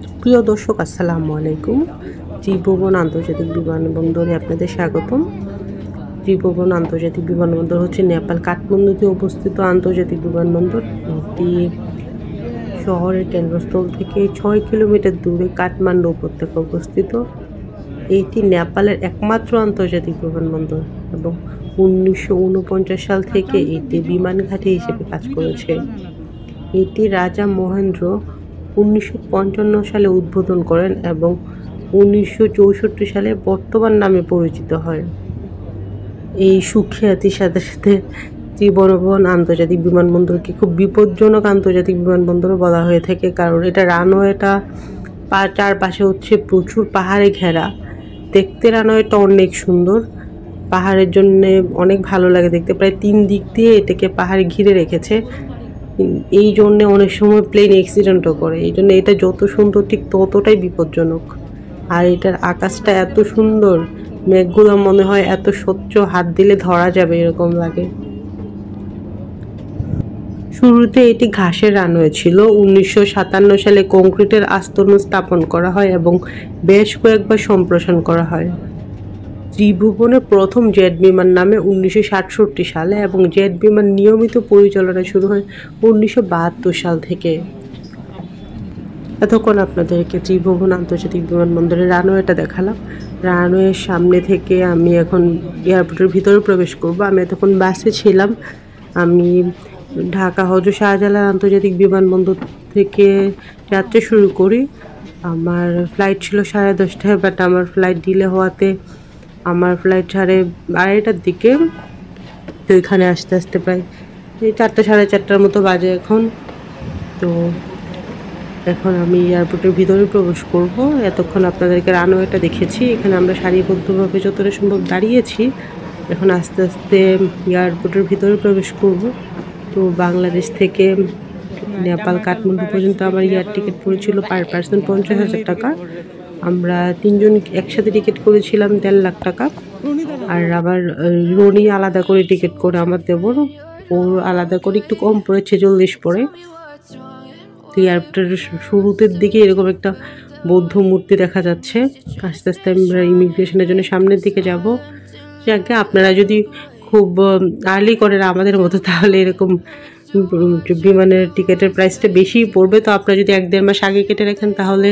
প্রিয় দর্শক, আসসালামু আলাইকুম। ত্রিভুবন আন্তর্জাতিক বিমানবন্দরে আপনাদের স্বাগতম। ত্রিভুবন আন্তর্জাতিক বিমানবন্দর হচ্ছে নেপাল কাঠমান্ডুতে অবস্থিত আন্তর্জাতিক বিমানবন্দর। এটি শহরের কেন্দ্রস্থল থেকে 6 কিলোমিটার দূরে কাঠমান্ডু উপত্যকায় অবস্থিত। এটি নেপালের একমাত্র আন্তর্জাতিক বিমানবন্দর এবং 1949 সাল থেকে এটি বিমান ঘাঁটি হিসেবে কাজ করেছে। এটি রাজা মহেন্দ্র 1955 সালে উদ্বোধন করেন এবং 1964 সালে বর্তমান নামে পরিচিত হয়। এই সুখ্যাতির সাথে সাথে ত্রিভুবন আন্তর্জাতিক বিমানবন্দরকে খুব বিপজ্জনক আন্তর্জাতিক বিমানবন্দরও বলা হয়ে থাকে, কারণ এটা রানওয়েটা চারপাশে হচ্ছে প্রচুর পাহাড়ে ঘেরা। দেখতে রানওয়েটা অনেক সুন্দর, পাহাড়ের জন্য অনেক ভালো লাগে দেখতে। প্রায় 3 দিক দিয়ে এটাকে পাহাড়ে ঘিরে রেখেছে। এই জন্যে অনেক সময় প্লেন অ্যাক্সিডেন্টও করে। এই জন্য এটা যত সুন্দর ঠিক ততটাই বিপজ্জনক। আর এটার আকাশটা এত সুন্দর, মেঘগুলো মনে হয় এত স্বচ্ছ, হাত দিলে ধরা যাবে এরকম লাগে। শুরুতে এটি ঘাসের রানওয়ে ছিল। 1957 সালে কংক্রিটের আস্তরণ স্থাপন করা হয় এবং বেশ কয়েকবার সম্প্রসারণ করা হয়। ত্রিভুবনের প্রথম জেট বিমান নামে 1967 সালে এবং জেট বিমান নিয়মিত পরিচালনা শুরু হয় 1972 সাল থেকে। এতক্ষণ আপনাদেরকে ত্রিভুবন আন্তর্জাতিক বিমানবন্দরের রানওয়েটা দেখালাম। রানওয়ের সামনে থেকে আমি এখন এয়ারপোর্টের ভিতরে প্রবেশ করব। আমি এতক্ষণ বাসে ছিলাম। আমি ঢাকা হযরত শাহজালাল আন্তর্জাতিক বিমানবন্দর থেকে যাত্রা শুরু করি। আমার ফ্লাইট ছিল 10:30টায়, বাট আমার ফ্লাইট ডিলে হওয়াতে আমার ফ্লাইট 2:30টার দিকে। তো এখানে আসতে আসতে প্রায় 4টা 4:30টার মতো বাজে এখন। তো এখন আমি এয়ারপোর্টের ভিতরে প্রবেশ করব। এতক্ষণ আপনাদেরকে রানওয়েটা দেখেছি। এখানে আমরা সারিবদ্ধভাবে যতটা সম্ভব দাঁড়িয়েছি। এখন আস্তে আস্তে এয়ারপোর্টের ভিতরে প্রবেশ করব। তো বাংলাদেশ থেকে নেপাল কাঠমান্ডু পর্যন্ত আমার এয়ার টিকিট পড়েছিল পার পার্সন 50,000 টাকা। আমরা 3 জন একসাথে টিকিট করেছিলাম 1.5 লাখ টাকা। আর আবার রনি আলাদা করে টিকিট করে আমার দেবর, ওর আলাদা করে একটু কম পড়েছে, 40 পড়ে। এয়ারপোর্টের শুরুতের দিকে এরকম একটা বৌদ্ধ মূর্তি দেখা যাচ্ছে। আস্তে আস্তে আমরা ইমিগ্রেশনের জন্য সামনের দিকে যাব। যাকে আপনারা যদি খুব আর্লি করেন আমাদের মতো, তাহলে এরকম বিমানের টিকিটের প্রাইসটা বেশিই পড়বে। তো আপনারা যদি 1-1.5 মাস আগে কেটে রাখেন তাহলে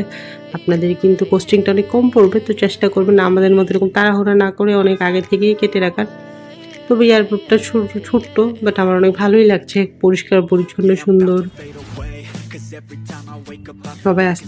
আপনাদের কিন্তু কস্টিংটা অনেক কম পড়বে। তো চেষ্টা করবেন আমাদের মতো এরকম তাড়াহুড়া না করে অনেক আগে থেকেই কেটে রাখার। তবে এয়ারপোর্টটা ছোট্ট, বাট আমার অনেক ভালোই লাগছে, পরিষ্কার পরিচ্ছন্ন সুন্দর। সবাই আসতে